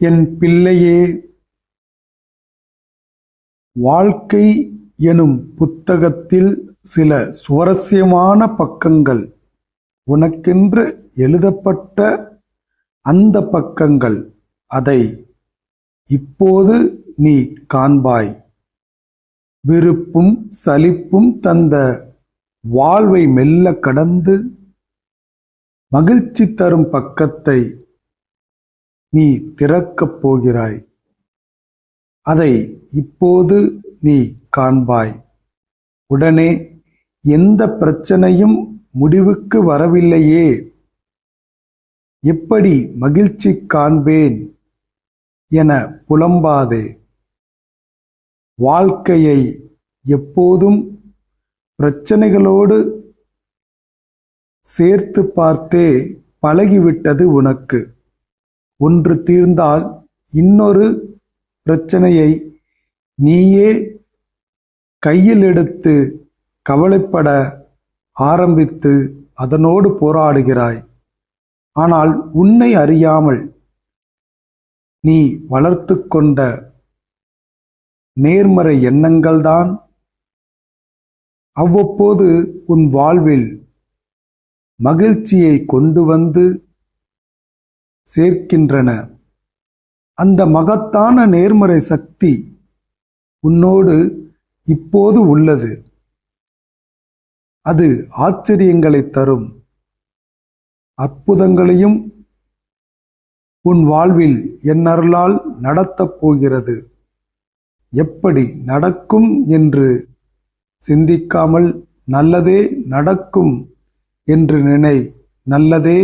என் பிள்ளையே, வாழ்க்கை எனும் புத்தகத்தில் சில சுவாரஸ்யமான பக்கங்கள் உனக்கென்று எழுதப்பட்ட அந்த பக்கங்கள். அதை இப்போது நீ காண்பாய். விருப்பும் சலிப்பும் தந்த வாழ்வை மெல்ல கடந்து மகிழ்ச்சி தரும் பக்கத்தை நீ திறக்கப் போகிறாய். அதை இப்போது நீ காண்பாய். உடனே எந்த பிரச்சனையும் முடிவுக்கு வரவில்லையே, எப்படி மகிழ்ச்சி காண்பேன் என புலம்பாதே. வாழ்க்கையை எப்போதும் பிரச்சனைகளோடு சேர்த்து பார்த்தே பழகிவிட்டது உனக்கு. ஒன்று தீர்ந்தால் இன்னொரு பிரச்சனையை நீயே கையில் எடுத்து கவலைப்பட ஆரம்பித்து அதனோடு போராடுகிறாய். ஆனால் உன்னை அறியாமல் நீ வளர்த்து கொண்ட நேர்மறை எண்ணங்கள்தான் அவ்வப்போது உன் வாழ்வில் மகிழ்ச்சியை கொண்டு வந்து சேர்க்கின்றன. அந்த மகத்தான நேர்மறை சக்தி உன்னோடு இப்போது உள்ளது. அது ஆச்சரியங்களை தரும். அற்புதங்களையும் உன் வாழ்வில் என் அருளால் நடத்தப் போகிறது. எப்படி நடக்கும் என்று சிந்திக்காமல் நல்லதே நடக்கும் என்று நினை. நல்லதே